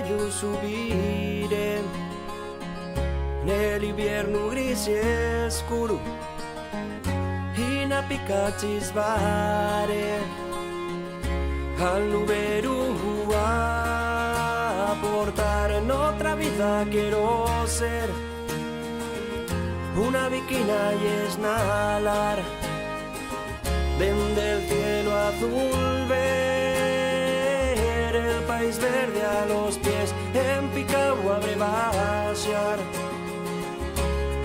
io subire nell'inverno grigio e scuro, in appiccati svare al nubero a portare nuestra vida. Quiero ser una víquina y esnalar desde el cielo azul, ver el país verde a los pies, en picado a brebasear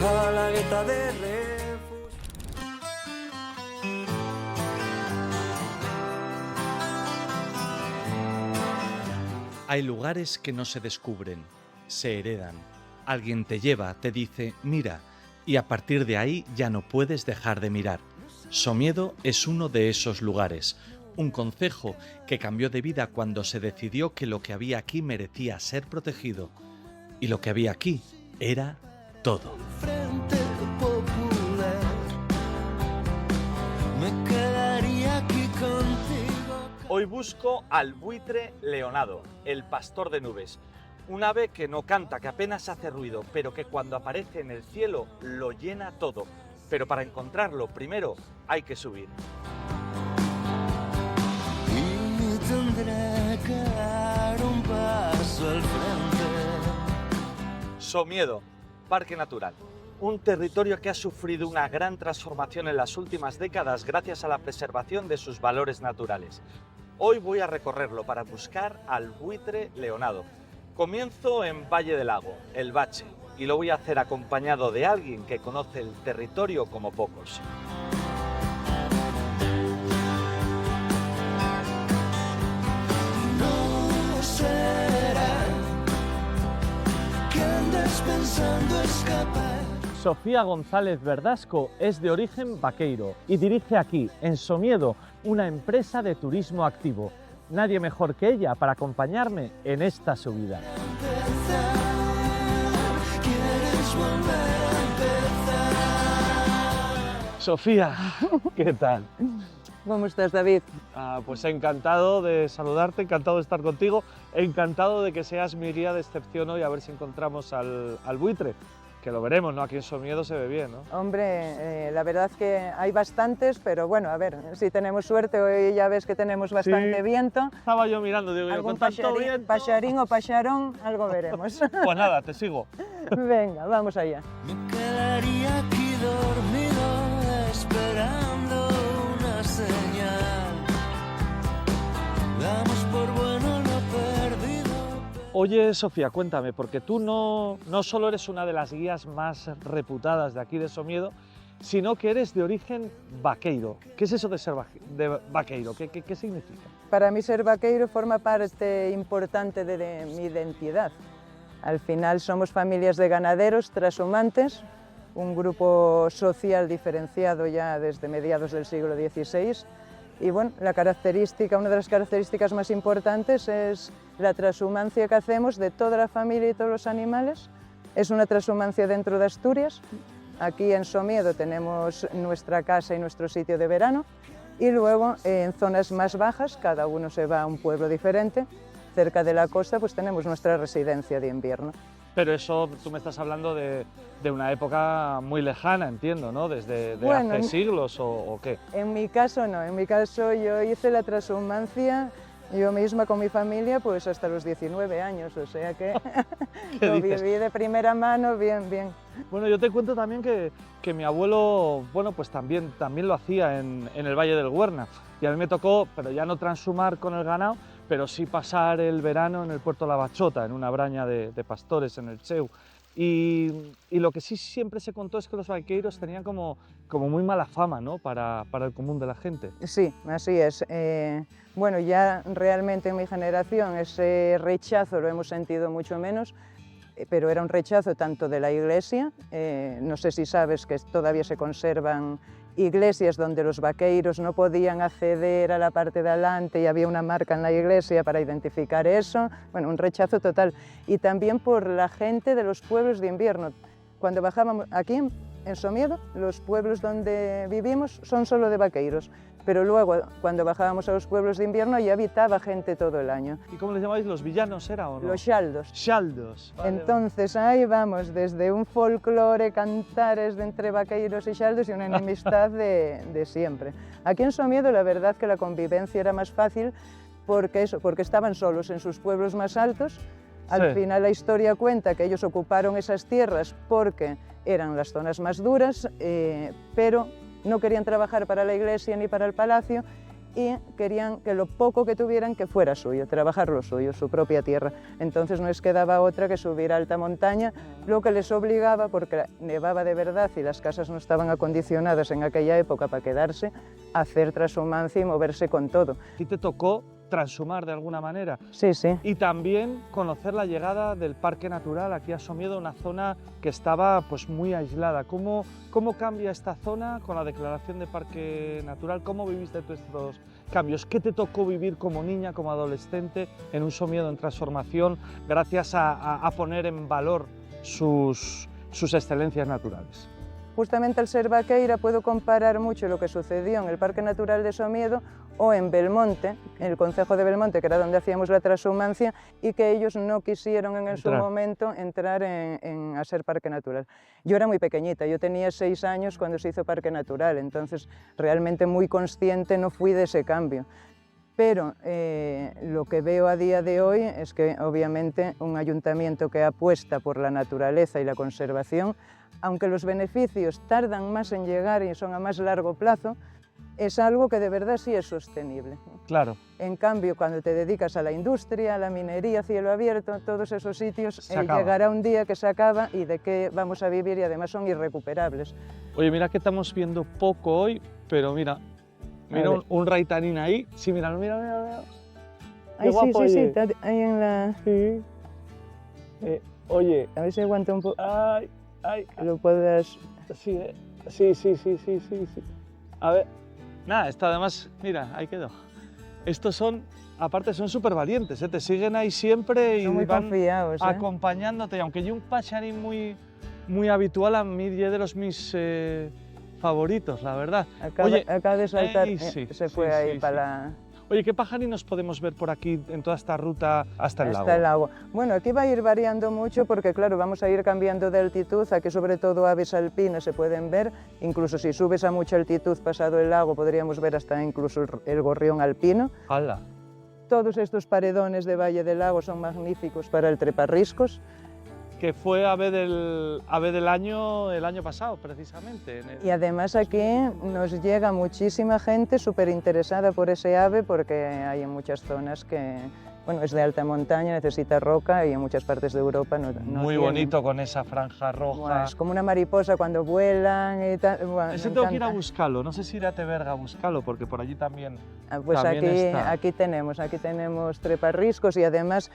a la gueta de refugio. Hay lugares que no se descubren, se heredan. Alguien te lleva, te dice, mira, y a partir de ahí ya no puedes dejar de mirar. Somiedo es uno de esos lugares, un concejo que cambió de vida cuando se decidió que lo que había aquí merecía ser protegido. Y lo que había aquí era todo. Frente Popular, me quedaría aquí contigo. Hoy busco al buitre leonado, el pastor de nubes. Un ave que no canta, que apenas hace ruido, pero que cuando aparece en el cielo lo llena todo. Pero para encontrarlo, primero hay que subir. Y tendré que dar un paso al frente. Somiedo, Parque Natural. Un territorio que ha sufrido una gran transformación en las últimas décadas gracias a la preservación de sus valores naturales. Hoy voy a recorrerlo para buscar al buitre leonado. Comienzo en Valle del Lago, el Bache, y lo voy a hacer acompañado de alguien que conoce el territorio como pocos. No será que andes pensando escapar. Sofía González Verdasco es de origen vaqueiro y dirige aquí, en Somiedo, una empresa de turismo activo. Nadie mejor que ella para acompañarme en esta subida. Quieres volver a empezar. Sofía, ¿qué tal? ¿Cómo estás, David? Pues encantado de saludarte, encantado de estar contigo, encantado de que seas mi guía de excepción hoy, a ver si encontramos al buitre, que lo veremos, ¿no? Aquí en Somiedo se ve bien, ¿no? Hombre, la verdad que hay bastantes, pero bueno, a ver, si tenemos suerte, hoy ya ves que tenemos bastante Sí. viento. Estaba yo mirando, digo, Algún con tanto viento... pacharín o pacharón, algo veremos. Pues nada, te sigo. Venga, vamos allá. Me quedaría aquí dormido esperando una señal. Damos por bueno lo perdido. Oye, Sofía, cuéntame, porque tú no solo eres una de las guías más reputadas de aquí de Somiedo, sino que eres de origen vaqueiro. ¿Qué es eso de ser vaqueiro? ¿Qué significa? Para mí ser vaqueiro forma parte importante de mi identidad. Al final somos familias de ganaderos trashumantes, un grupo social diferenciado ya desde mediados del siglo XVI. Y bueno, una de las características más importantes es la transhumancia que hacemos de toda la familia y todos los animales. Es una transhumancia dentro de Asturias. Aquí en Somiedo tenemos nuestra casa y nuestro sitio de verano. Y luego en zonas más bajas, cada uno se va a un pueblo diferente. Cerca de la costa pues tenemos nuestra residencia de invierno. Pero eso tú me estás hablando de una época muy lejana, entiendo, ¿no? Desde Bueno, hace siglos o qué. En mi caso no, en mi caso yo hice la transhumancia yo misma con mi familia pues hasta los 19 años, o sea que lo dices? viví de primera mano, bien, bien. Bueno, yo te cuento también que mi abuelo, bueno, pues también lo hacía en el Valle del Güerna. Y a mí me tocó, pero ya no transhumar con el ganado, pero sí pasar el verano en el puerto La Bachota, en una braña de pastores, en el Cheu. Y lo que sí siempre se contó es que los vaqueiros tenían como muy mala fama, ¿no? Para el común de la gente. Sí, así es. Bueno, ya realmente en mi generación ese rechazo lo hemos sentido mucho menos, pero era un rechazo tanto de la Iglesia, no sé si sabes que todavía se conservan iglesias donde los vaqueiros no podían acceder a la parte de adelante y había una marca en la iglesia para identificar eso, bueno, un rechazo total. Y también por la gente de los pueblos de invierno. Cuando bajábamos aquí en Somiedo, los pueblos donde vivimos son solo de vaqueiros. pero luego cuando bajábamos a los pueblos de invierno ya habitaba gente todo el año. ¿Y cómo les llamáis? ¿Los villanos era o no? Los xaldos. Xaldos. Vale. Entonces ahí vamos, desde un folclore, cantares de entre vaqueiros y xaldos y una enemistad de siempre. Aquí en Somiedo la verdad que la convivencia era más fácil porque estaban solos en sus pueblos más altos. Al final la historia cuenta que ellos ocuparon esas tierras porque eran las zonas más duras, pero no querían trabajar para la iglesia ni para el palacio y querían que lo poco que tuvieran que fuera suyo, trabajar lo suyo, su propia tierra. Entonces no les quedaba otra que subir a alta montaña, lo que les obligaba, porque nevaba de verdad y las casas no estaban acondicionadas en aquella época para quedarse, a hacer trashumancia y moverse con todo. ¿Y te tocó transhumar de alguna manera? Sí, sí. Y también conocer la llegada del Parque Natural aquí a Somiedo, una zona que estaba pues muy aislada. ¿Cómo cambia esta zona con la declaración de Parque Natural? ¿Cómo viviste tú estos cambios? ¿Qué te tocó vivir como niña, como adolescente, en un Somiedo en transformación, gracias a poner en valor sus excelencias naturales? Justamente al ser vaqueira puedo comparar mucho lo que sucedió en el Parque Natural de Somiedo o en Belmonte, en el concejo de Belmonte, que era donde hacíamos la transhumancia, y que ellos no quisieron en su momento entrar a ser Parque Natural. Yo era muy pequeñita, yo tenía 6 años cuando se hizo Parque Natural, entonces realmente muy consciente no fui de ese cambio. Pero lo que veo a día de hoy es que obviamente un ayuntamiento que apuesta por la naturaleza y la conservación, aunque los beneficios tardan más en llegar y son a más largo plazo, es algo que de verdad sí es sostenible. Claro. En cambio, cuando te dedicas a la industria, a la minería, cielo abierto, todos esos sitios, llegará un día que se acaba y de qué vamos a vivir y además son irrecuperables. Oye, mira que estamos viendo poco hoy, pero mira un raitanín ahí. Sí, mira. Ay, sí, está ahí en la... Sí. Oye. A ver si aguanta un poco. Ay. Que lo puedas... Sí. A ver. Nada, esto además, mira, ahí quedó. Estos son, aparte son súper valientes, te siguen ahí siempre y son muy van confiados, acompañándote. Y aunque yo un pacharín muy habitual, a mí es de los mis favoritos, la verdad. Acaba de saltar, sí, se fue ahí para la... Oye, ¿qué pajarinos podemos ver por aquí en toda esta ruta hasta el lago? Hasta el lago. Bueno, aquí va a ir variando mucho porque, claro, vamos a ir cambiando de altitud. Aquí, sobre todo, aves alpinas se pueden ver. Incluso si subes a mucha altitud pasado el lago, podríamos ver hasta incluso el gorrión alpino. ¡Hala! Todos estos paredones de Valle del Lago son magníficos para el treparriscos. Que fue ave del año el año pasado, precisamente. Y además aquí nos llega muchísima gente súper interesada por ese ave porque hay en muchas zonas que, bueno, es de alta montaña, necesita roca y en muchas partes de Europa no muy tiene. Bonito con esa franja roja. Bueno, es como una mariposa cuando vuelan y tal. Bueno, ese tengo que ir a buscarlo, no sé si iré a Teberga a buscarlo porque por allí también. Pues también aquí tenemos treparriscos y además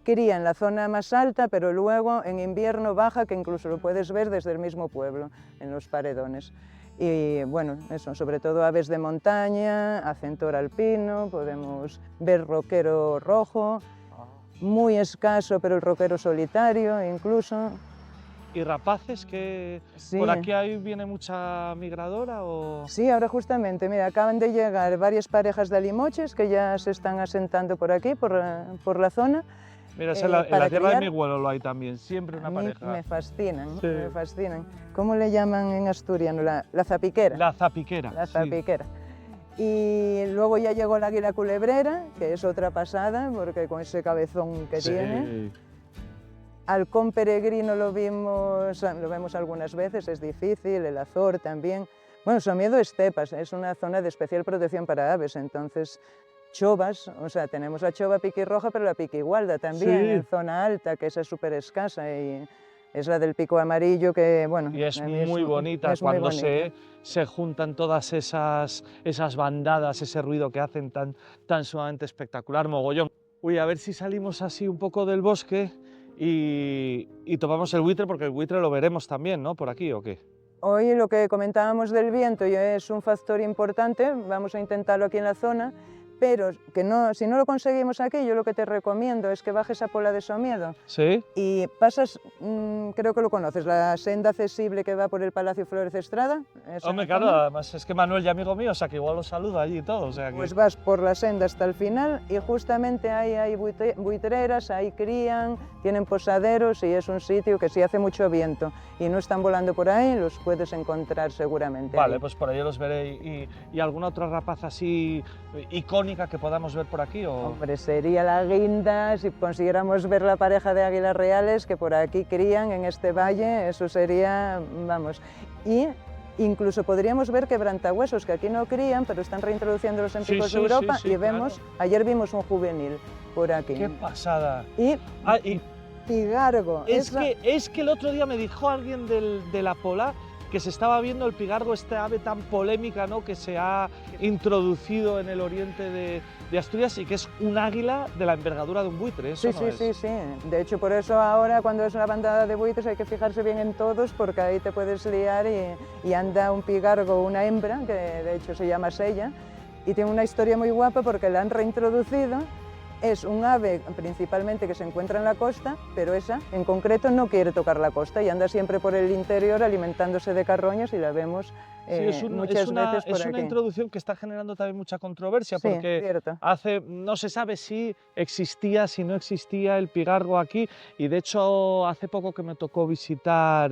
cría en la zona más alta, pero luego en invierno baja, que incluso lo puedes ver desde el mismo pueblo, en los paredones. Y bueno, eso, sobre todo aves de montaña, acentor alpino, podemos ver roquero rojo, muy escaso, pero el roquero solitario incluso. ¿Y rapaces que sí. por aquí viene mucha migradora o...? Sí, ahora justamente, mira, acaban de llegar varias parejas de alimoches que ya se están asentando por aquí, por la zona. Mira, en la tierra de mi abuelo lo hay también, siempre una pareja. Me fascinan, sí. Me fascinan. ¿Cómo le llaman en asturiano? La zapiquera. La zapiquera. La zapiquera. Sí. Y luego ya llegó la águila culebrera, que es otra pasada, porque con ese cabezón que tiene. Halcón peregrino lo vemos algunas veces, es difícil, el azor también. Bueno, Somiedo estepas, es una zona de especial protección para aves, entonces chovas, o sea, tenemos la chova piquirroja, pero la piquigualda también, en zona alta, que esa es súper escasa y es la del pico amarillo que, bueno... Y es muy bonita cuando se juntan todas esas bandadas, ese ruido que hacen tan sumamente espectacular, mogollón. Uy, a ver si salimos así un poco del bosque y tomamos el buitre, porque el buitre lo veremos también, ¿no? Por aquí, ¿o qué? Hoy lo que comentábamos del viento ya es un factor importante, vamos a intentarlo aquí en la zona, pero que no, si no lo conseguimos aquí, yo lo que te recomiendo es que bajes a Pola de Somiedo Sí. y pasas, creo que lo conoces, la senda accesible que va por el Palacio Flórez Estrada. esa Hombre, claro, zona. además es que Manuel ya amigo mío, o sea que igual lo saluda allí y todo, o sea que... Pues vas por la senda hasta el final y justamente ahí hay buitreras, ahí crían, tienen posaderos y es un sitio que si hace mucho viento y no están volando por ahí, los puedes encontrar seguramente. Vale, ahí. pues por ahí los veré. ¿Y alguna otra rapaza así icónica que podamos ver por aquí? O... Hombre, sería la guinda, si consiguiéramos ver la pareja de águilas reales que por aquí crían en este valle, eso sería, vamos. Y incluso podríamos ver quebrantahuesos, que aquí no crían, pero están reintroduciéndolos en Sí, picos sí, de Europa sí, sí, y vemos, claro. ayer vimos un juvenil por aquí. ¡Qué pasada! Y Ah, y pigargo. es que el otro día me dijo alguien de la Pola que se estaba viendo el pigargo, esta ave tan polémica, ¿no?, que se ha introducido en el oriente de Asturias y que es un águila de la envergadura de un buitre. ¿Eso Sí, no sí, es? sí, sí. De hecho, por eso ahora cuando es una bandada de buitres hay que fijarse bien en todos porque ahí te puedes liar y anda un pigargo, una hembra, que de hecho se llama Sella, y tiene una historia muy guapa porque la han reintroducido. Es un ave principalmente que se encuentra en la costa, pero esa en concreto no quiere tocar la costa y anda siempre por el interior alimentándose de carroñas y la vemos Sí, es muchas veces por es una aquí. introducción que está generando también mucha controversia Sí, porque cierto. no se sabe si existía, si no existía el pigargo aquí y de hecho hace poco que me tocó visitar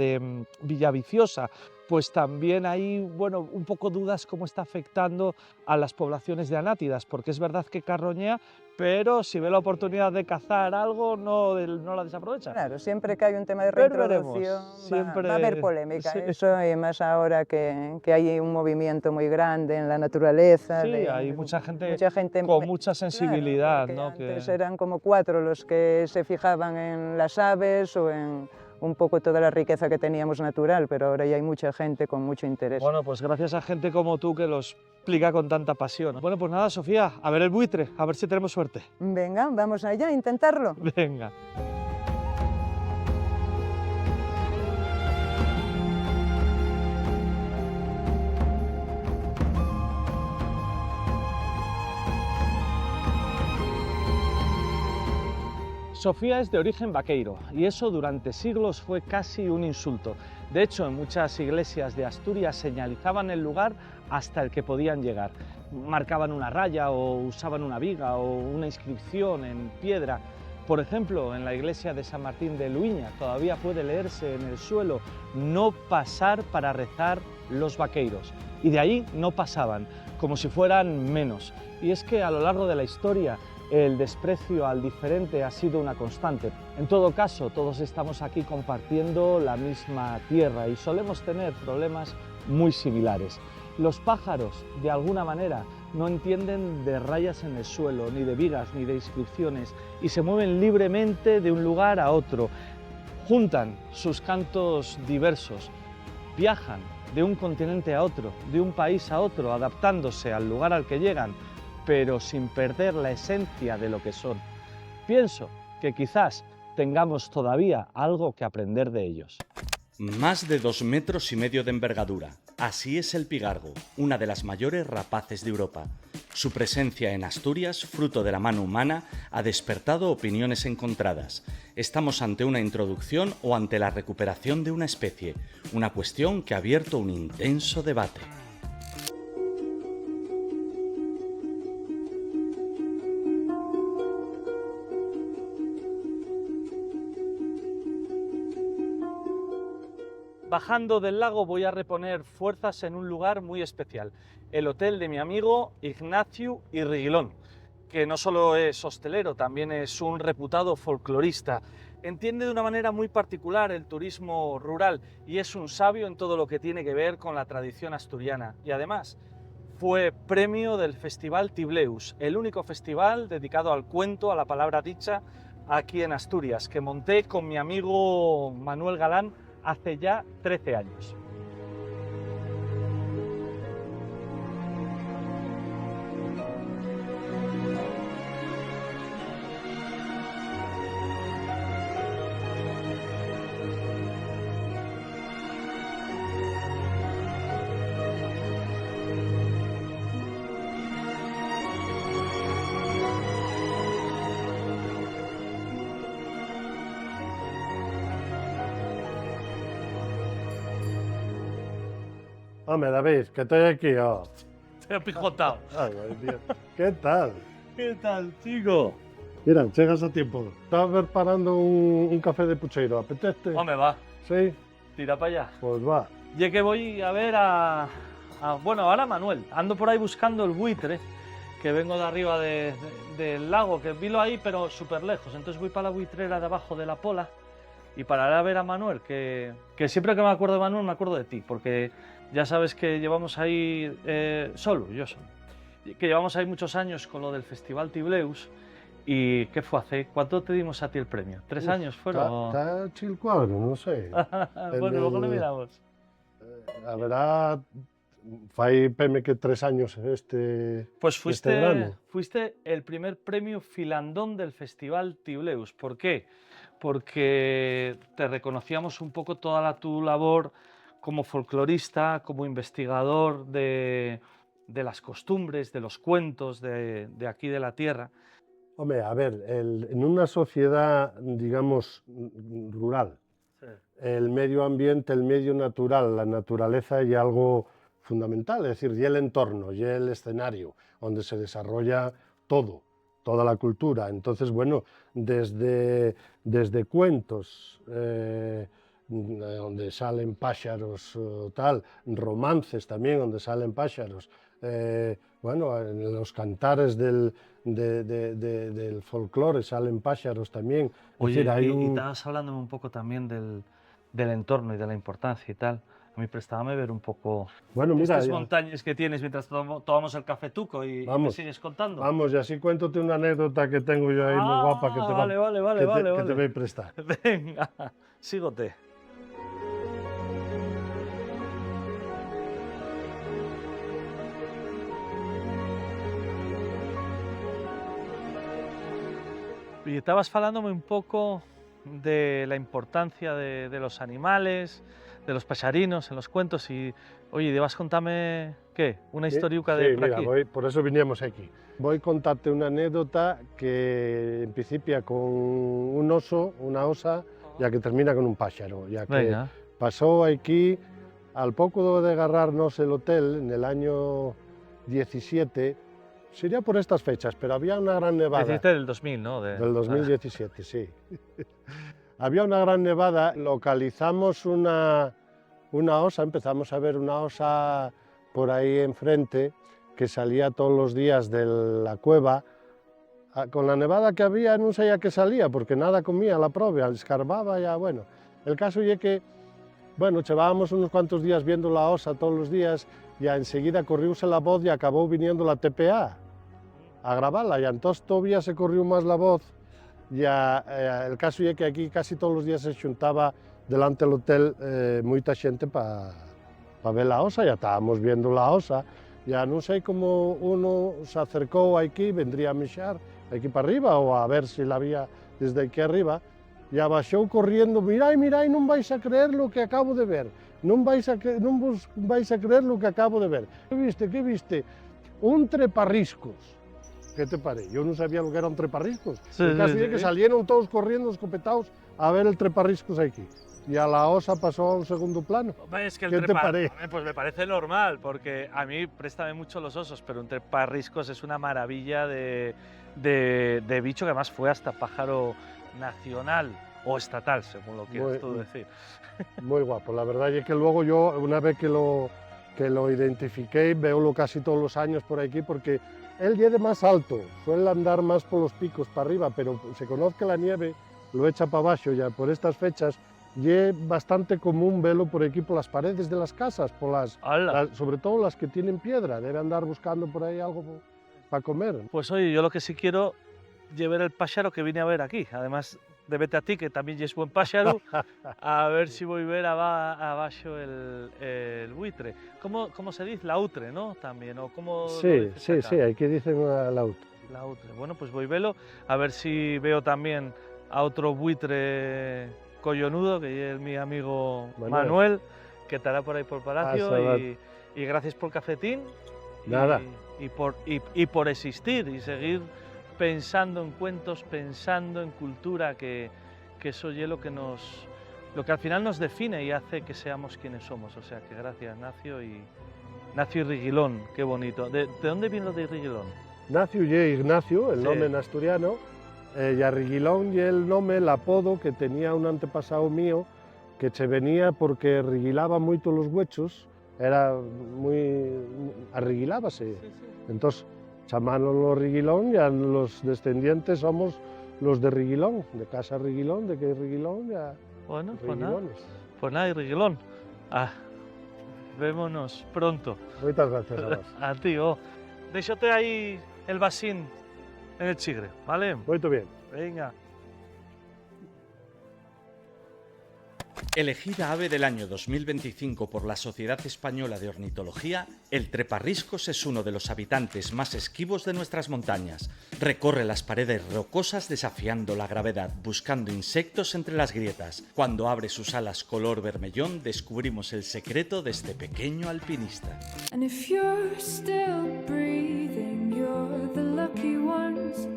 Villaviciosa, pues también hay, bueno, un poco dudas cómo está afectando a las poblaciones de anátidas, porque es verdad que carroñea, pero si ve la oportunidad de cazar algo no la desaprovecha. Claro, siempre que hay un tema de Pero veremos, reintroducción siempre- va a haber polémica, sí. eso y más ahora que hay un movimiento muy grande en la naturaleza. Sí, hay mucha gente con claro, mucha sensibilidad, porque ¿no? antes eran como 4 los que se fijaban en las aves o en un poco toda la riqueza que teníamos natural, pero ahora ya hay mucha gente con mucho interés. Bueno, pues gracias a gente como tú que lo explica con tanta pasión. Bueno, pues nada, Sofía, a ver el buitre, a ver si tenemos suerte. Venga, vamos allá a intentarlo. Venga. Sofía es de origen vaqueiro y eso durante siglos fue casi un insulto. De hecho, en muchas iglesias de Asturias señalizaban el lugar hasta el que podían llegar. Marcaban una raya o usaban una viga o una inscripción en piedra. Por ejemplo, en la iglesia de San Martín de Luiña todavía puede leerse en el suelo "no pasar para rezar los vaqueiros". Y de ahí no pasaban, como si fueran menos. Y es que a lo largo de la historia el desprecio al diferente ha sido una constante. En todo caso, todos estamos aquí compartiendo la misma tierra y solemos tener problemas muy similares. Los pájaros, de alguna manera, no entienden de rayas en el suelo, ni de vigas, ni de inscripciones, y se mueven libremente de un lugar a otro. Juntan sus cantos diversos, viajan de un continente a otro, de un país a otro, adaptándose al lugar al que llegan, pero sin perder la esencia de lo que son. Pienso que quizás tengamos todavía algo que aprender de ellos. Más de 2,5 metros de envergadura. Así es el pigargo, una de las mayores rapaces de Europa. Su presencia en Asturias, fruto de la mano humana, ha despertado opiniones encontradas. ¿Estamos ante una introducción o ante la recuperación de una especie? Una cuestión que ha abierto un intenso debate. Bajando del lago voy a reponer fuerzas en un lugar muy especial, el hotel de mi amigo Ignacio Irriguilón, que no solo es hostelero, también es un reputado folclorista. Entiende de una manera muy particular el turismo rural y es un sabio en todo lo que tiene que ver con la tradición asturiana. Y además fue premio del Festival Tibleus, el único festival dedicado al cuento, a la palabra dicha, aquí en Asturias, que monté con mi amigo Manuel Galán hace ya 13 años. Hombre, David, que estoy aquí, oh. Te he pijotado. Ay, madre mía. ¿Qué tal? ¿Qué tal, chico? Mira, llegas a tiempo. Estaba preparando un café de pucheiro, ¿apetece? Hombre, va, Sí, tira para allá. pues va. Y que voy a ver bueno, ahora Manuel. Ando por ahí buscando el buitre, que vengo de arriba del lago, que vilo ahí, pero súper lejos. Entonces voy para la buitrera de abajo de la Pola y para ir a ver a Manuel, que siempre que me acuerdo de Manuel me acuerdo de ti, porque ya sabes que llevamos ahí yo solo, que llevamos ahí muchos años con lo del Festival Tibleus. ¿Y qué fue hace? ¿Cuánto te dimos a ti el premio? ¿3 años fueron? Está chill cuadro, no sé. Bueno, luego lo miramos. A verá, fai peme que 3 años Pues este verano. fuiste el primer premio filandón del Festival Tibleus. ¿Por qué? Porque te reconocíamos un poco toda tu labor como folclorista, como investigador de las costumbres, de los cuentos de aquí de la tierra. Hombre, a ver, en una sociedad, digamos, rural, el medio ambiente, el medio natural, la naturaleza y algo fundamental, es decir, y el entorno, y el escenario, donde se desarrolla todo, toda la cultura. Entonces, bueno, desde cuentos, donde salen pájaros, tal, romances también, donde salen pájaros, bueno, en los cantares del folclore salen pájaros también. Es Oye, decir, hay y estabas hablando un poco también del entorno y de la importancia y tal. A mí préstábame ver un poco Bueno, mira, estas ya- montañas que tienes mientras tomamos el cafetuco y me Vamos. sigues contando. Vamos, y así cuéntate una anécdota que tengo yo ahí muy guapa que te, vale, vale, vale, que te- vale, que te vale. voy a prestar. Venga, sígote. Y estabas falándome un poco de la importancia de los animales, de los paxarinos en los cuentos y, oye, debas contarme, ¿qué? Una historiuca de Sí, por mira, aquí. por eso veníamos aquí. Voy a contarte una anécdota que en principio con un oso, una osa, ya que termina con un pájaro, ya que Venga. pasó aquí, al poco de agarrarnos el hotel, en el año 17, sería por estas fechas, pero había una gran nevada. 17 del 2000, ¿no? Del 2017, sí. Había una gran nevada, localizamos una osa, empezamos a ver una osa por ahí enfrente que salía todos los días de la cueva. Con la nevada que había no sabía que salía porque nada comía la prove, escarbaba ya, bueno. El caso es que, bueno, llevábamos unos cuantos días viendo la osa todos los días, ya enseguida corrióse la voz y acabó viniendo la TPA a grabarla, y entonces todavía se corrió más la voz. Ya, el caso es que aquí casi todos los días se juntaba delante del hotel mucha gente para ver la osa, ya estábamos viendo la osa, ya no sé cómo uno se acercó aquí, vendría a mirar aquí para arriba o a ver si la había desde aquí arriba, y bajó corriendo, mirai, mirai, no vais a creer lo que acabo de ver, no vais a creer lo que acabo de ver. ¿Qué viste? ¿Qué viste? Un treparriscos. ¿Qué te parece? Yo no sabía lo que era un treparriscos. Sí, El caso sí, es que sí. salieron todos corriendo, escopetados, a ver el treparriscos aquí. Y a la osa pasó a un segundo plano. Hombre, es que el ¿Qué te parece? Hombre, pues me parece normal, porque a mí préstame mucho los osos, pero un treparriscos es una maravilla de bicho que además fue hasta pájaro nacional o estatal, según lo quieras tú decir. Muy guapo. La verdad es que luego yo, una vez que lo identifiqué, veo casi todos los años por aquí, porque él llega más alto, suele andar más por los picos para arriba, pero se conoce que la nieve lo echa para abajo ya por estas fechas. Y es bastante común verlo por aquí, por las paredes de las casas, ¡Hala! sobre todo las que tienen piedra, debe andar buscando por ahí algo para comer. Pues oye, yo lo que sí quiero llevar el pájaro que vine a ver aquí. Además, de vete a ti, que también es buen pájaro, a ver si voy a ver abajo el buitre. ¿Cómo se dice? La utre, ¿no? También, ¿o cómo lo Sí, dices sí, acá? sí, aquí dicen la auto. La utre. Bueno, pues voy a verlo, a ver si veo también a otro buitre collonudo, que es mi amigo Manuel, que estará por ahí por Palacio, y gracias por el cafetín. Nada. Y por existir y seguir pensando en cuentos, pensando en cultura, que eso es lo lo que al final nos define y hace que seamos quienes somos. O sea que gracias, Nacio y Riguilón, qué bonito. ¿De dónde viene lo de Riguilón? Nacio ye Ignacio, el Sí. nombre en asturiano, y Arriguilón y el nombre, el apodo que tenía un antepasado mío que se venía porque riguilaba moito los huechos, era muy... arriguilábase. Entonces, chamáronlo Riguilón y a los descendientes somos los de Riguilón, de casa Riguilón, de que Riguilón ya Bueno, pues nada, Riguilones. y Riguilón. Ah, vémonos pronto. Muchas gracias a vos. A ti, oh. Déxate aí el vasín en el chigre, ¿vale? Muy bien. Venga. Elegida ave del año 2025 por la Sociedad Española de Ornitología, el treparriscos es uno de los habitantes más esquivos de nuestras montañas. Recorre las paredes rocosas desafiando la gravedad, buscando insectos entre las grietas. Cuando abre sus alas color vermellón, descubrimos el secreto de este pequeño alpinista. And if you're still breathing, you're the lucky ones.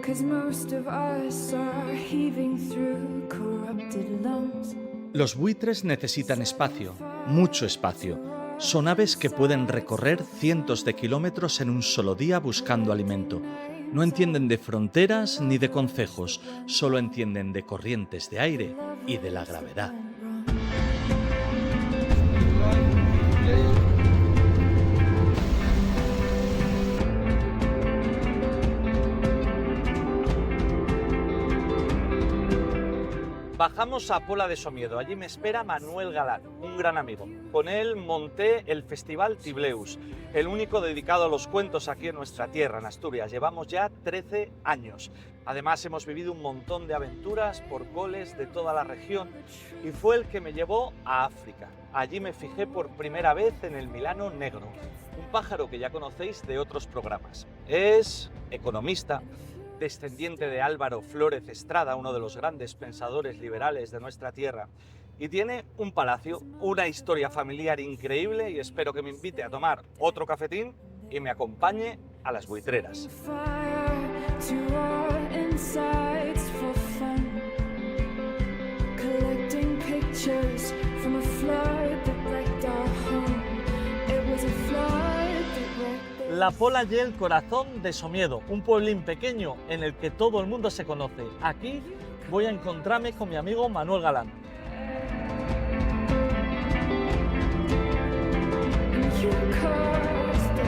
'Cause most of us are heaving through corrupted lungs. Los buitres necesitan espacio, mucho espacio. Son aves que pueden recorrer cientos de kilómetros en un solo día buscando alimento. No entienden de fronteras ni de concejos, solo entienden de corrientes de aire y de la gravedad. Bajamos a Pola de Somiedo, allí me espera Manuel Galán, un gran amigo. Con él monté el Festival Tibleus, el único dedicado a los cuentos aquí en nuestra tierra, en Asturias. Llevamos ya 13 años. Además hemos vivido un montón de aventuras por coles de toda la región y fue el que me llevó a África. Allí me fijé por primera vez en el milano negro, un pájaro que ya conocéis de otros programas. Es economista, descendiente de Álvaro Flórez Estrada, uno de los grandes pensadores liberales de nuestra tierra, y tiene un palacio, una historia familiar increíble, y espero que me invite a tomar otro cafetín y me acompañe a las buitreras. Fire to our insides for fun. Collecting pictures from a flood that wrecked our home. It was a flood that wrecked La Pola y el corazón de Somiedo, un pueblín pequeño en el que todo el mundo se conoce. Aquí voy a encontrarme con mi amigo Manuel Galán. and you caused it.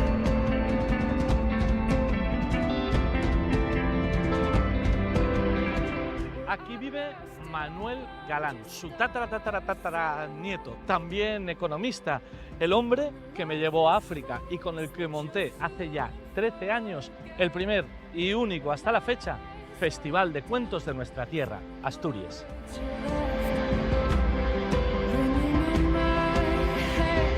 Aquí vive Manuel Galán, su tatara nieto, también economista, el hombre que me llevó a África y con el que monté hace ya 13 años el primer y único hasta la fecha Festival de Cuentos de nuestra tierra, Asturias. Ringing in my head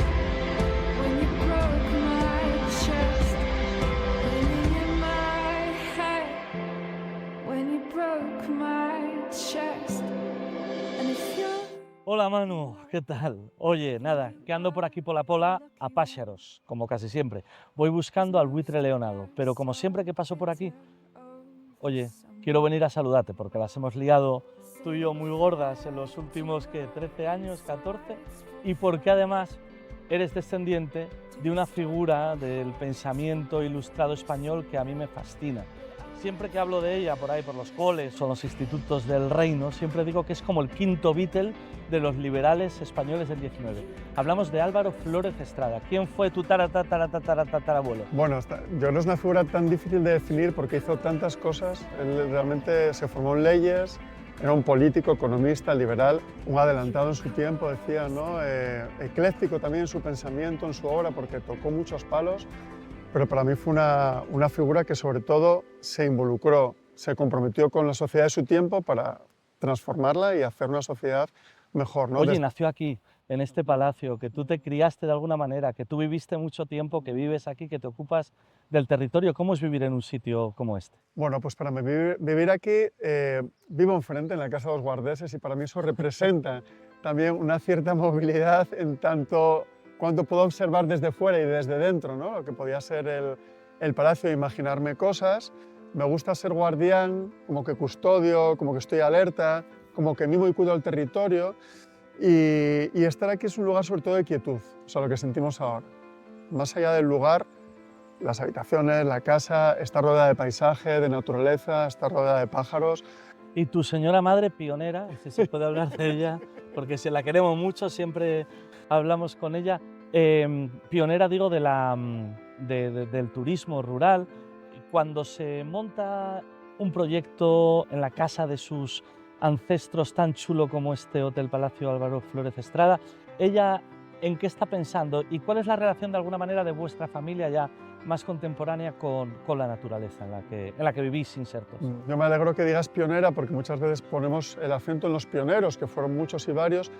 when you broke my chest. Ringing in my head when you broke my chest. And if you're Hola Manu, ¿qué tal? Oye, nada, que ando por aquí por la Pola a pájaros, como casi siempre. Voy buscando al buitre leonado, pero como siempre que paso por aquí, oye, quiero venir a saludarte porque las hemos liado tú y yo muy gordas en los últimos, ¿qué? 13 años, 14, y porque además eres descendiente de una figura del pensamiento ilustrado español que a mí me fascina. Siempre que hablo de ella por ahí, por los coles o los institutos del reino, siempre digo que es como el quinto Beatle de los liberales españoles del 19. Hablamos de Álvaro Flórez Estrada. ¿Quién fue tu tatarabuelo? Bueno, yo no es una figura tan difícil de definir porque hizo tantas cosas. Él realmente se formó en leyes, era un político, economista, liberal, un adelantado en su tiempo, decía, ¿no? Ecléctico también en su pensamiento, en su obra, porque tocó muchos palos. Pero para mí fue una figura que sobre todo se involucró, se comprometió con la sociedad de su tiempo para transformarla y hacer una sociedad mejor, ¿no? Oye, nació aquí, en este palacio, que tú te criaste de alguna manera, que tú viviste mucho tiempo, que vives aquí, que te ocupas del territorio. ¿Cómo es vivir en un sitio como este? Bueno, pues para mí vivir aquí, vivo enfrente, en la Casa de los Guardeses, y para mí eso representa también una cierta movilidad en tanto cuanto puedo observar desde fuera y desde dentro, ¿no? Lo que podía ser el palacio, imaginarme cosas. Me gusta ser guardián, como que custodio, como que estoy alerta, como que mimo y cuido el territorio y estar aquí es un lugar sobre todo de quietud, o sea, lo que sentimos ahora. Más allá del lugar, las habitaciones, la casa, está rodeada de paisaje, de naturaleza, está rodeada de pájaros. Y tu señora madre, pionera, si se puede hablar de ella, porque se la queremos mucho, siempre hablamos con ella, pionera digo del turismo rural. Cuando se monta un proyecto en la casa de sus ancestros tan chulo como este Hotel Palacio Álvaro Flórez Estrada, ella ¿en qué está pensando y cuál es la relación de alguna manera de vuestra familia ya más contemporánea con la naturaleza en la que vivís insertos? Yo me alegro que digas pionera porque muchas veces ponemos el acento en los pioneros, que fueron muchos y varios,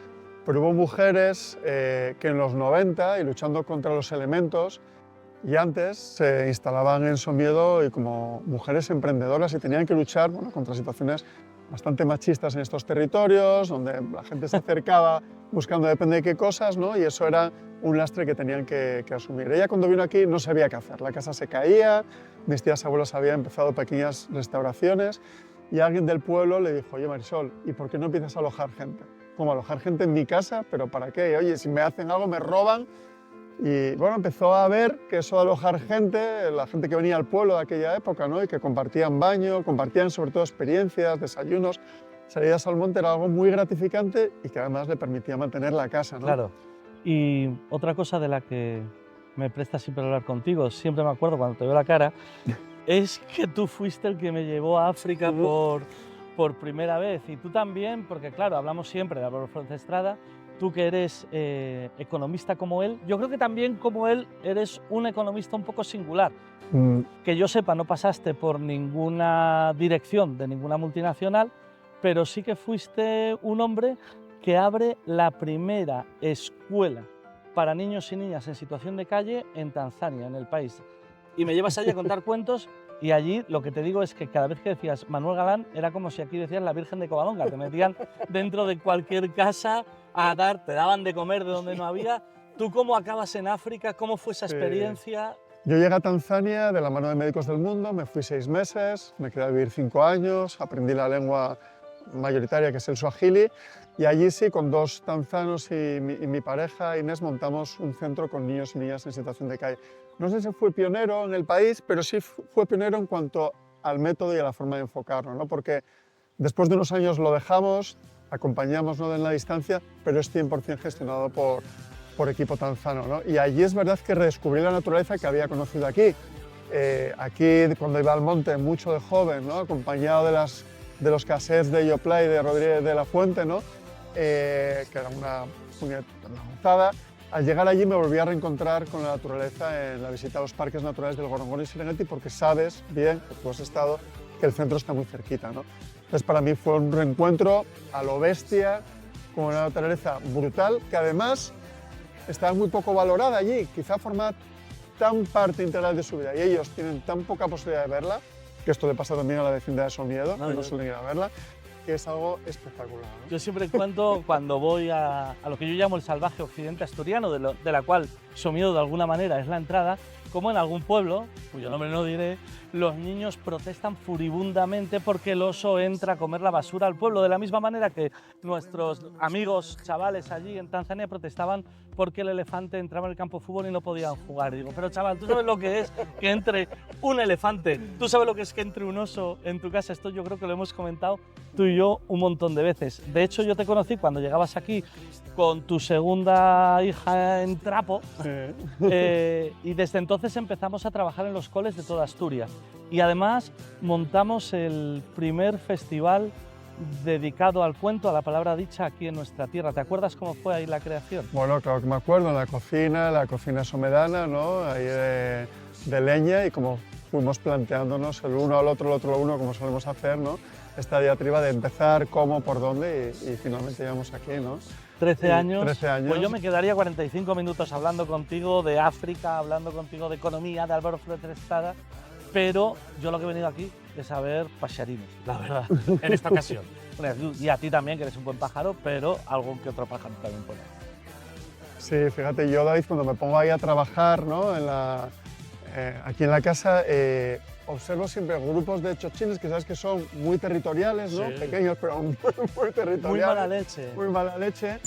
pero hubo mujeres que en los 90 y luchando contra los elementos y antes se instalaban en Somiedo y como mujeres emprendedoras y tenían que luchar contra situaciones bastante machistas en estos territorios, donde la gente se acercaba buscando depende de qué cosas, ¿no? Y eso era un lastre que tenían que asumir. Ella cuando vino aquí no sabía qué hacer, la casa se caía, mis tías abuelos habían empezado pequeñas restauraciones y alguien del pueblo le dijo, oye Marisol, ¿y por qué no empiezas a alojar gente? ¿Cómo alojar gente en mi casa? ¿Pero para qué? Oye, si me hacen algo me roban. Y bueno, empezó a ver que eso de alojar gente, la gente que venía al pueblo de aquella época, ¿no? Y que compartían baño, compartían sobre todo experiencias, desayunos, salidas al monte, era algo muy gratificante y que además le permitía mantener la casa, ¿no? Claro. Y otra cosa de la que me presta siempre hablar contigo, siempre me acuerdo cuando te veo la cara, es que tú fuiste el que me llevó a África por primera vez. Y tú también, porque claro, hablamos siempre de Álvaro Flórez Estrada, tú que eres economista como él, yo creo que también como él eres un economista un poco singular. Que yo sepa, no pasaste por ninguna dirección de ninguna multinacional, pero sí que fuiste un hombre que abre la primera escuela para niños y niñas en situación de calle en Tanzania, en el país. Y me llevas allí a contar cuentos y allí lo que te digo es que cada vez que decías Manuel Galán era como si aquí decías la Virgen de Covadonga, te metían dentro de cualquier casa a dar, te daban de comer de donde no había. ¿Tú cómo acabas en África? ¿Cómo fue esa experiencia? Yo llegué a Tanzania de la mano de Médicos del Mundo, me fui 6 meses, me quedé a vivir 5 años, aprendí la lengua mayoritaria que es el suajili y allí sí, con 2 tanzanos y mi pareja Inés montamos un centro con niños y niñas en situación de calle. No sé si fue pionero en el país, pero sí fue pionero en cuanto al método y a la forma de enfocarlo, ¿no? Porque después de unos años lo dejamos, acompañamos, ¿no?, en la distancia, pero es 100% gestionado por equipo tanzano, ¿no? Y allí es verdad que redescubrí la naturaleza que había conocido aquí. Aquí, cuando iba al monte, mucho de joven, ¿no?, acompañado de los cassettes de Yoplay de Rodríguez de la Fuente, ¿no?, que era una gozada. Al llegar allí me volví a reencontrar con la naturaleza en la visita a los parques naturales del Gorongoro y Serengeti, porque sabes bien, que tú has estado, que el centro está muy cerquita, ¿no? Entonces para mí fue un reencuentro a lo bestia, con una naturaleza brutal, que además está muy poco valorada allí, quizá forma tan parte integral de su vida y ellos tienen tan poca posibilidad de verla, que esto le pasa también a la vecindad de Somiedo, que no suelen ir a verla, que es algo espectacular, ¿no? Yo siempre cuento cuando voy a lo que yo llamo el salvaje occidente asturiano, de la cual Somiedo de alguna manera es la entrada, como en algún pueblo, cuyo nombre no diré, los niños protestan furibundamente porque el oso entra a comer la basura al pueblo, de la misma manera que nuestros amigos chavales allí en Tanzania protestaban porque el elefante entraba en el campo de fútbol y no podían jugar. Y digo, pero chaval, ¿tú sabes lo que es que entre un elefante? ¿Tú sabes lo que es que entre un oso en tu casa? Esto yo creo que lo hemos comentado tú y yo un montón de veces. De hecho, yo te conocí cuando llegabas aquí con tu segunda hija en trapo y desde entonces empezamos a trabajar en los coles de toda Asturias. Y además montamos el primer festival dedicado al cuento, a la palabra dicha aquí en nuestra tierra. ¿Te acuerdas cómo fue ahí la creación? Bueno, claro que me acuerdo, en la cocina somedana, ¿no?, ahí de leña, y como fuimos planteándonos el uno al otro, el otro al uno, como solemos hacer, ¿no?, esta diatriba de empezar, cómo, por dónde, y finalmente llegamos aquí, ¿no? 13 años. 13 años. Pues yo me quedaría 45 minutos hablando contigo de África, hablando contigo de economía, de Álvaro Flórez Estrada, pero yo lo que he venido aquí es a ver pajarines, la verdad, en esta ocasión. Y a ti también, que eres un buen pájaro, pero algún que otro pájaro también pone. Sí, fíjate, yo, David, cuando me pongo ahí a trabajar, ¿no?, aquí en la casa, observo siempre grupos de chochines que sabes que son muy territoriales, ¿no? Sí. Pequeños pero muy territoriales. Muy mala leche. Muy mala leche,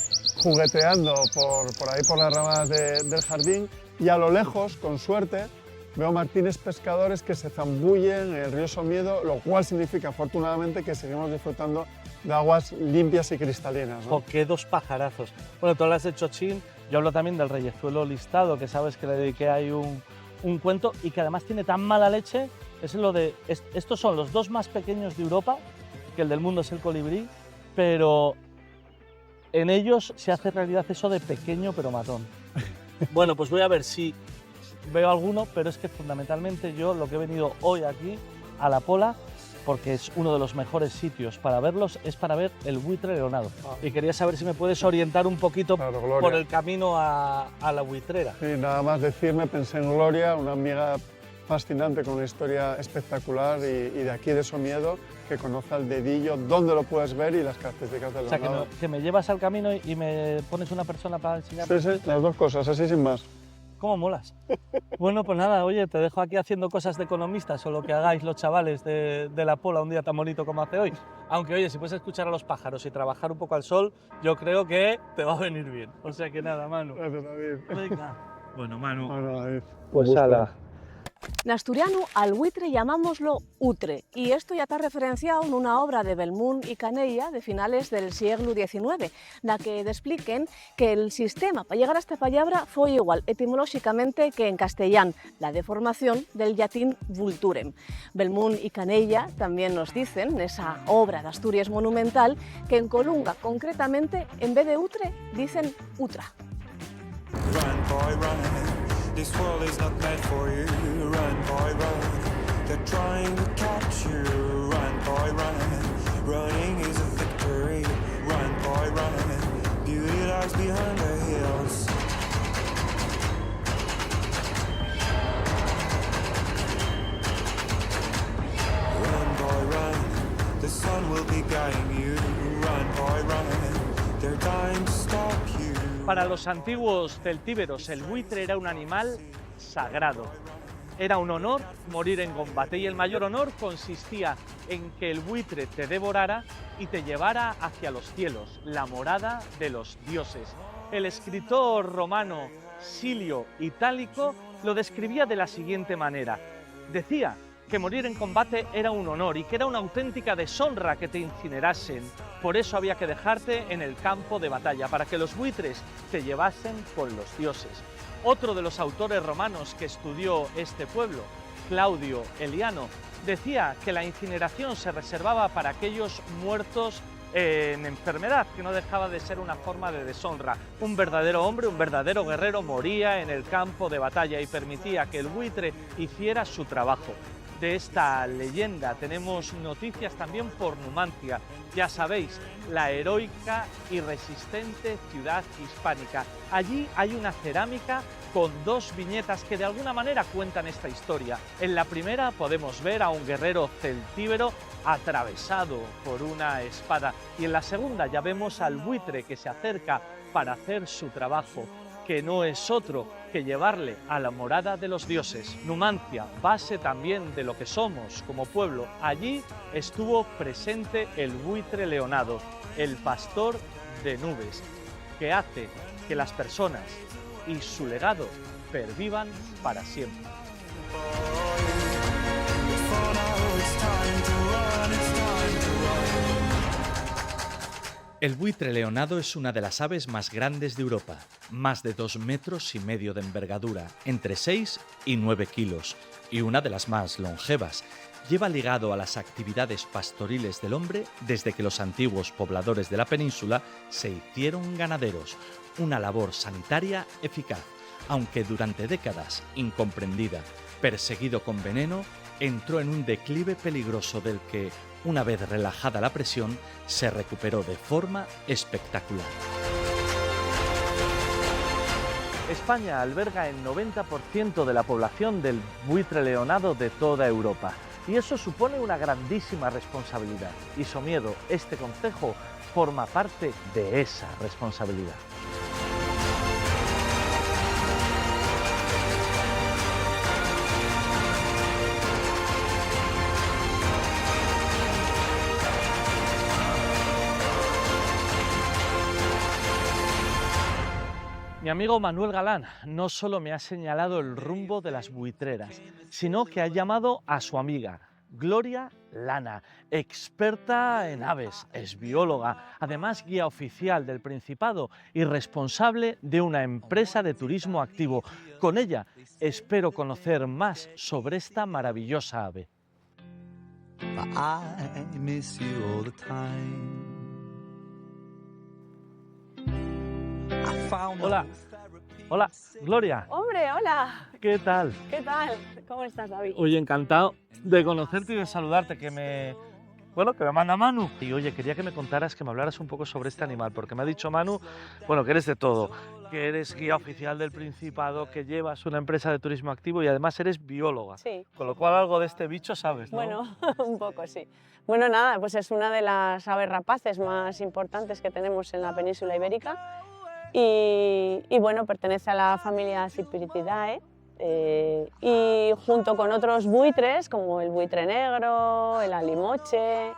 jugueteando por ahí por las ramas del jardín, y a lo lejos, con suerte, veo martines pescadores que se zambullen en el río Somiedo, lo cual significa afortunadamente que seguimos disfrutando de aguas limpias y cristalinas, ¿no? ¡Oh, qué dos pajarazos! Bueno, tú hablas de chochín, yo hablo también del reyezuelo listado, que sabes que le dediqué ahí un cuento, y que además tiene tan mala leche. Estos son los dos más pequeños de Europa, que el del mundo es el colibrí, pero en ellos se hace realidad eso de pequeño pero matón. Bueno, pues voy a ver si veo alguno, pero es que fundamentalmente yo lo que he venido hoy aquí a La Pola, porque es uno de los mejores sitios para verlos, es para ver el buitre leonado. Y quería saber si me puedes orientar un poquito por el camino a la buitrera. Sí, nada más decirme, pensé en Gloria, una amiga fascinante con una historia espectacular y de aquí de Somiedo, que conoce al dedillo dónde lo puedes ver y las características del O sea, leonado. que me llevas al camino y me pones una persona para enseñar. Sí, sí, las dos cosas, así sin más. ¿Cómo molas? Bueno, pues nada, oye, te dejo aquí haciendo cosas de economistas o lo que hagáis los chavales de La Pola un día tan bonito como hace hoy. Aunque, oye, si puedes escuchar a los pájaros y trabajar un poco al sol, yo creo que te va a venir bien. O sea que nada, Manu. Gracias, David. Venga. Bueno, Manu. Bueno, David. Pues un gusto. ala. En asturiano, al buitre llamámoslo utre, y esto ya está referenciado en una obra de Belmún y Canella de finales del siglo XIX, la que expliquen que el sistema para llegar a esta palabra fue igual etimológicamente que en castellán, la deformación del latín vulturem. Belmún y Canella también nos dicen, en esa obra de Asturias monumental, que en Colunga, concretamente, en vez de utre, dicen utra. Run, boy, run. This world is not meant for you. Run, boy, run. They're trying to catch you. Run, boy, run. Running is a victory. Run, boy, run. Beauty lies behind the hills. Run, boy, run. The sun will be guiding you. Run, boy, run. They're dying to stop you. Para los antiguos celtíberos, el buitre era un animal sagrado. Era un honor morir en combate y el mayor honor consistía en que el buitre te devorara y te llevara hacia los cielos, la morada de los dioses. El escritor romano Silio Itálico lo describía de la siguiente manera. Decía que morir en combate era un honor y que era una auténtica deshonra que te incinerasen. Por eso había que dejarte en el campo de batalla, para que los buitres te llevasen con los dioses. Otro de los autores romanos que estudió este pueblo, Claudio Eliano, decía que la incineración se reservaba para aquellos muertos en enfermedad, que no dejaba de ser una forma de deshonra. Un verdadero hombre, un verdadero guerrero moría en el campo de batalla y permitía que el buitre hiciera su trabajo. De esta leyenda tenemos noticias también por Numancia, ya sabéis, la heroica y resistente ciudad hispánica. Allí hay una cerámica con dos viñetas que de alguna manera cuentan esta historia. En la primera podemos ver a un guerrero celtíbero atravesado por una espada y en la segunda ya vemos al buitre que se acerca para hacer su trabajo, que no es otro que llevarle a la morada de los dioses. Numancia, base también de lo que somos como pueblo. Allí estuvo presente el buitre leonado, el pastor de nubes, que hace que las personas y su legado pervivan para siempre. El buitre leonado es una de las aves más grandes de Europa, más de 2,5 metros de envergadura, entre 6 y 9 kilos, y una de las más longevas. Lleva ligado a las actividades pastoriles del hombre desde que los antiguos pobladores de la península se hicieron ganaderos, una labor sanitaria eficaz, aunque durante décadas incomprendida, perseguido con veneno, entró en un declive peligroso del que, una vez relajada la presión, se recuperó de forma espectacular. España alberga el 90% de la población del buitre leonado de toda Europa. Y eso supone una grandísima responsabilidad. Y Somiedo, este concejo, forma parte de esa responsabilidad. Mi amigo Manuel Galán no solo me ha señalado el rumbo de las buitreras, sino que ha llamado a su amiga, Gloria Lana, experta en aves, es bióloga, además guía oficial del Principado y responsable de una empresa de turismo activo. Con ella espero conocer más sobre esta maravillosa ave. But I miss you all the time. I found Hola, hola, Gloria, Hombre, hola. ¿qué tal? ¿Qué tal? ¿Cómo estás, David? Oye, encantado de conocerte y de saludarte, que me manda Manu. Y oye, quería que me contaras, que me hablaras un poco sobre este animal, porque me ha dicho Manu, bueno, que eres de todo, que eres guía oficial del Principado, que llevas una empresa de turismo activo y además eres bióloga. Sí. Con lo cual algo de este bicho sabes, ¿no? Bueno, un poco sí. Bueno, nada, pues es una de las aves rapaces más importantes que tenemos en la península ibérica y bueno, pertenece a la familia Cypriptidae y junto con otros buitres como el buitre negro, el alimoche,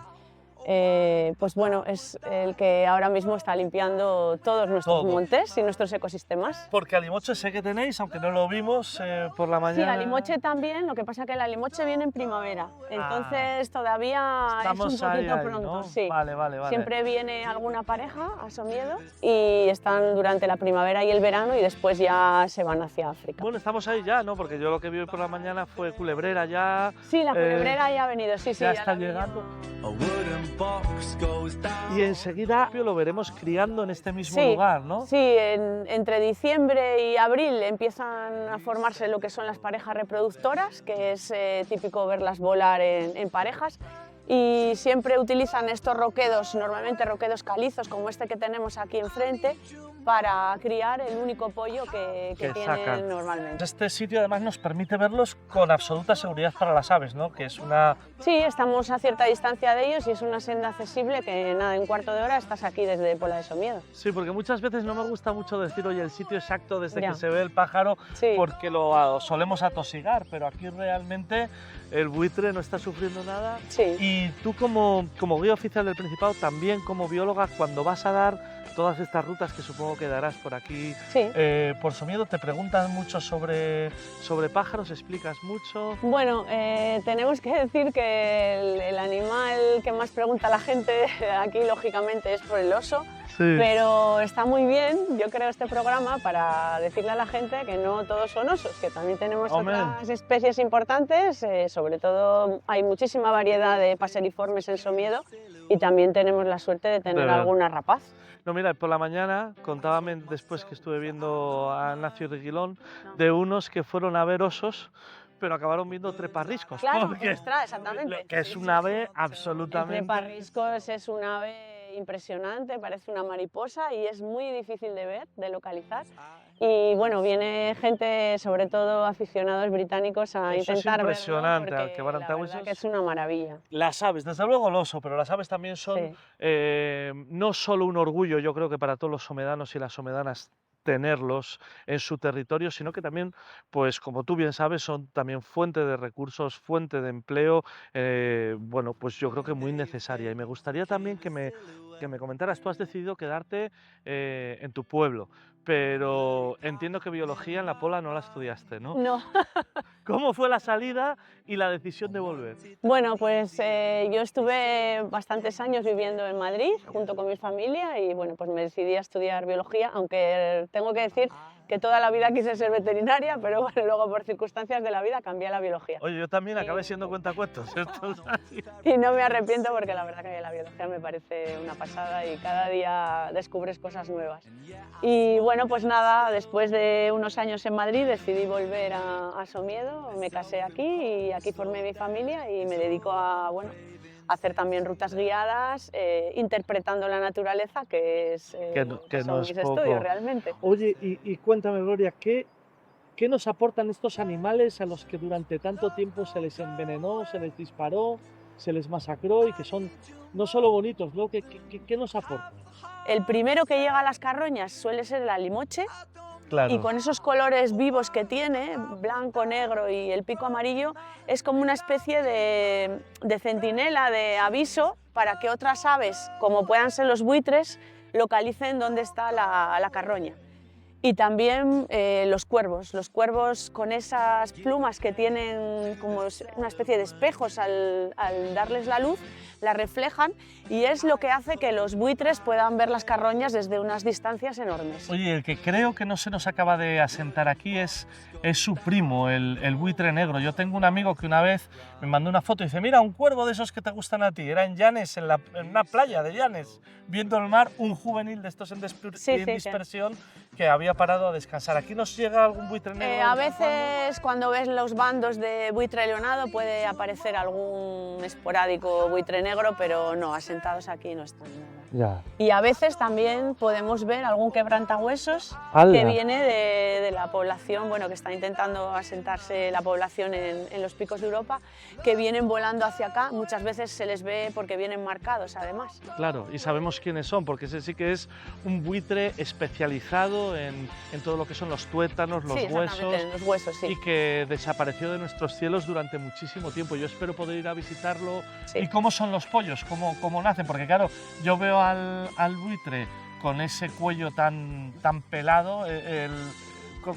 pues bueno, es el que ahora mismo está limpiando todos nuestros Todo. montes y nuestros ecosistemas. Porque alimoche sé que tenéis, aunque no lo vimos por la Sí, mañana. alimoche también, lo que pasa que el alimoche viene en primavera, entonces todavía Estamos es un poquito ahí, pronto. ¿no? Sí. Vale, vale, vale. Siempre viene alguna pareja a Somiedo y están durante la primavera y el verano y después ya se van hacia África. Bueno, estamos ahí ya, ¿no? Porque yo lo que vi hoy por la mañana fue culebrera ya. Sí, la culebrera ya ha venido, sí, sí. Ya ya está la vi. llegando. a wooden box goes down. Y enseguida lo veremos criando en este mismo Sí, lugar, ¿no? Sí, entre diciembre y abril empiezan a formarse lo que son las parejas reproductoras, que es típico verlas volar en parejas. Y siempre utilizan estos roquedos, normalmente roquedos calizos como este que tenemos aquí enfrente, para criar el único pollo que tienen sacan. normalmente. Este sitio además nos permite verlos con absoluta seguridad para las aves, ¿no? Que es una... Sí, estamos a cierta distancia de ellos y es una senda accesible que nada, en un cuarto de hora estás aquí desde Pola de Somiedo. Sí, porque muchas veces no me gusta mucho decir, oye, el sitio exacto desde Ya. que se ve el pájaro, Sí. porque lo solemos atosigar, pero aquí realmente el buitre no está sufriendo nada. Sí. Y tú como guía oficial del Principado, también como bióloga, cuando vas a dar todas estas rutas que supongo que darás por aquí, Sí. por Somiedo, te preguntan mucho sobre pájaros, explicas mucho. Bueno, tenemos que decir que el animal que más pregunta la gente aquí, lógicamente, es por el oso, Sí. pero está muy bien, yo creo, este programa para decirle a la gente que no todos son osos, que también tenemos Hombre. otras especies importantes, sobre todo hay muchísima variedad de paseriformes en Somiedo y también tenemos la suerte de tener verdad. alguna rapaz. No, mira, por la mañana contábame, después que estuve viendo a Nacio Reguilón, de unos que fueron a ver osos, pero acabaron viendo treparriscos. Claro, porque- exactamente. que es un ave absolutamente... El treparriscos es un ave impresionante, parece una mariposa y es muy difícil de ver, de localizar. Y bueno, viene gente, sobre todo aficionados británicos, a Eso es intentar verlo, impresionante, porque al que van a la Tahuisos. verdad que es una maravilla. Las aves, desde luego el oso, pero las aves también son Sí. no solo un orgullo, yo creo que para todos los somedanos y las somedanas tenerlos en su territorio, sino que también, pues como tú bien sabes, son también fuente de recursos, fuente de empleo, bueno, pues yo creo que muy necesaria. Y me gustaría también que me comentaras, tú has decidido quedarte en tu pueblo, pero entiendo que biología en la Pola no la estudiaste, ¿no? No, ¿Cómo fue la salida y la decisión de volver? bueno, pues yo estuve bastantes años viviendo en Madrid junto con mi familia y bueno, pues me decidí a estudiar biología, aunque tengo que decir que toda la vida quise ser veterinaria, pero bueno, luego por circunstancias de la vida cambié a la biología. Oye, yo también acabé siendo cuentacuentos. Esto es así. Y no me arrepiento porque la verdad que la biología me parece una pasada y cada día descubres cosas nuevas. Y bueno, pues nada, después de unos años en Madrid decidí volver a Somiedo, me casé aquí y aquí formé mi familia y me dedico a, bueno, a hacer también rutas guiadas, interpretando la naturaleza, que es Que son no es mis poco. estudios realmente. Oye, y cuéntame, Gloria, ¿qué nos aportan estos animales a los que durante tanto tiempo se les envenenó, se les disparó, se les masacró y que son no solo bonitos, ¿no? ¿Qué nos aportan? El primero que llega a las carroñas suele ser el alimoche, Claro. y con esos colores vivos que tiene, blanco, negro y el pico amarillo, es como una especie de centinela, de aviso, para que otras aves, como puedan ser los buitres, localicen dónde está la carroña. Y también los cuervos con esas plumas que tienen como una especie de espejos al darles la luz, la reflejan y es lo que hace que los buitres puedan ver las carroñas desde unas distancias enormes. Oye, el que creo que no se nos acaba de asentar aquí es su primo, el buitre negro. Yo tengo un amigo que una vez me mandó una foto y dice, mira, un cuervo de esos que te gustan a ti. Era en Llanes, en una playa de Llanes, viendo el mar, un juvenil de estos en dispersión que había parado a descansar. ¿Aquí nos llega algún buitre negro? A veces cuando ves los bandos de buitre leonado puede aparecer algún esporádico buitre negro, pero no, asentados aquí no están nada. Ya. Y a veces también podemos ver algún quebrantahuesos ¡Hala! que viene de la población, bueno, que está intentando asentarse la población en los picos de Europa, que vienen volando hacia acá. Muchas veces se les ve porque vienen marcados, además. Claro, y sabemos quiénes son, porque ese sí que es un buitre especializado en todo lo que son los tuétanos, los Sí, huesos, en los huesos, sí. y que desapareció de nuestros cielos durante muchísimo tiempo. Yo espero poder ir a visitarlo. Sí. ¿Y cómo son los pollos? ¿Cómo nacen? Porque claro, yo veo al buitre con ese cuello tan pelado,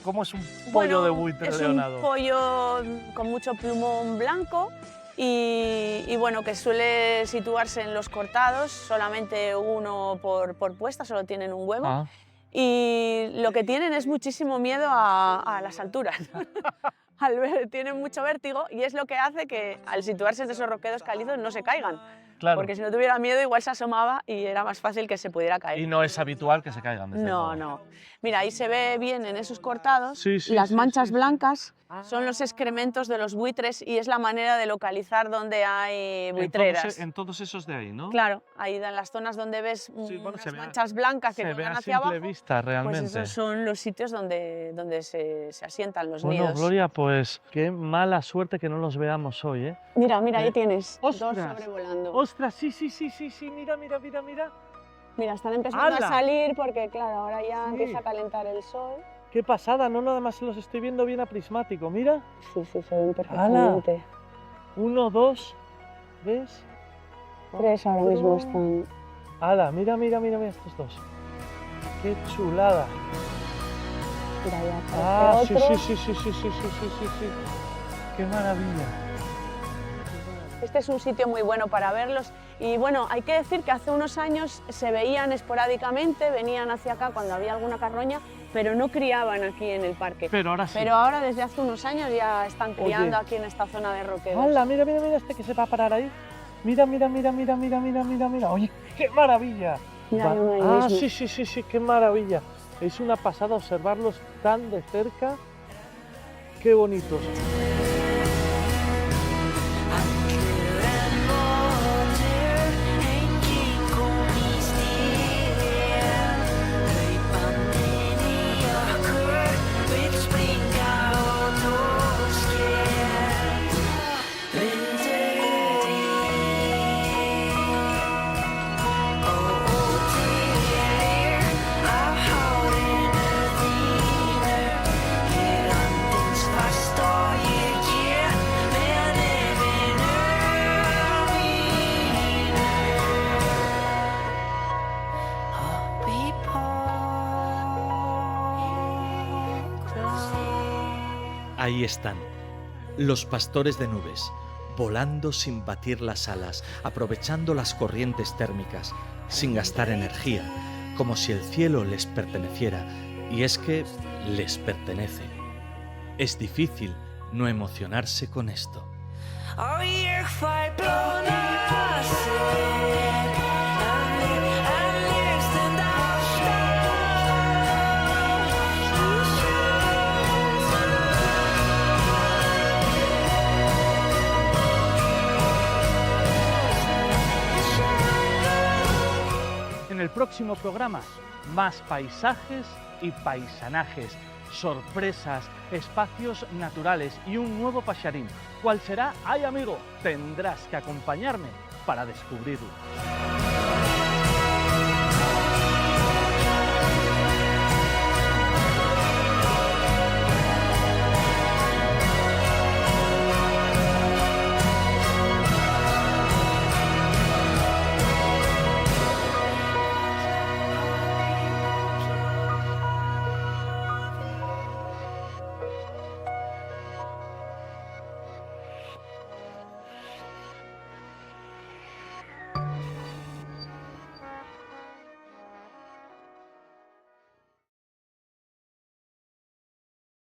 ¿cómo es un pollo de buitre leonado? Es un pollo con mucho plumón blanco y bueno, que suele situarse en los cortados, solamente uno por puesta, solo tienen un huevo. Ah. Y lo que tienen es muchísimo miedo a las alturas. Tienen mucho vértigo y es lo que hace que al situarse en esos roquedos calizos no se caigan. Claro. Porque si no tuviera miedo igual se asomaba y era más fácil que se pudiera caer. Y no es habitual que se caigan. Desde No, luego. no. Mira, ahí se ve bien en esos cortados, Sí, sí, las sí, manchas sí. blancas son los excrementos de los buitres y es la manera de localizar dónde hay buitreras. En todos esos de ahí, ¿no? Claro, ahí en las zonas donde ves Sí, bueno, unas se ve manchas blancas que Se ve colgan a hacia simple abajo, vista, realmente. pues esos son los sitios donde se asientan los Bueno, nidos. Gloria, pues qué mala suerte que no los veamos hoy, ¿eh? Mira, ahí tienes ¡Ostras! dos sobrevolando. ¡Ostras! Sí, mira. Mira, están empezando ¡Hala! a salir porque, claro, ahora ya Sí. empieza a calentar el sol. ¡Qué pasada! No, además los estoy viendo bien a prismático, mira. Sí, se ven perfectamente. 1, 2, ¿ves? 3 ahora mismo están. ¡Hala! Mira estos dos. ¡Qué chulada! Mira, ya Ah, aparece otro. sí. ¡Qué maravilla! Este es un sitio muy bueno para verlos y bueno, hay que decir que hace unos años se veían esporádicamente, venían hacia acá cuando había alguna carroña, pero no criaban aquí en el parque. Pero ahora sí. Pero ahora desde hace unos años ya están criando Oye. aquí en esta zona de roquedos. ¡Hala! Mira este que se va a parar ahí. Mira. Oye, qué maravilla. Mira, hay uno ahí Ah, mismo. sí, qué maravilla. Es una pasada observarlos tan de cerca. Qué bonitos. Ahí están, los pastores de nubes, volando sin batir las alas, aprovechando las corrientes térmicas, sin gastar energía, como si el cielo les perteneciera, y es que les pertenece. Es difícil no emocionarse con esto. En el próximo programa, más paisajes y paisanajes, sorpresas, espacios naturales y un nuevo paxarín. ¿Cuál será? ¡Ay, amigo! Tendrás que acompañarme para descubrirlo.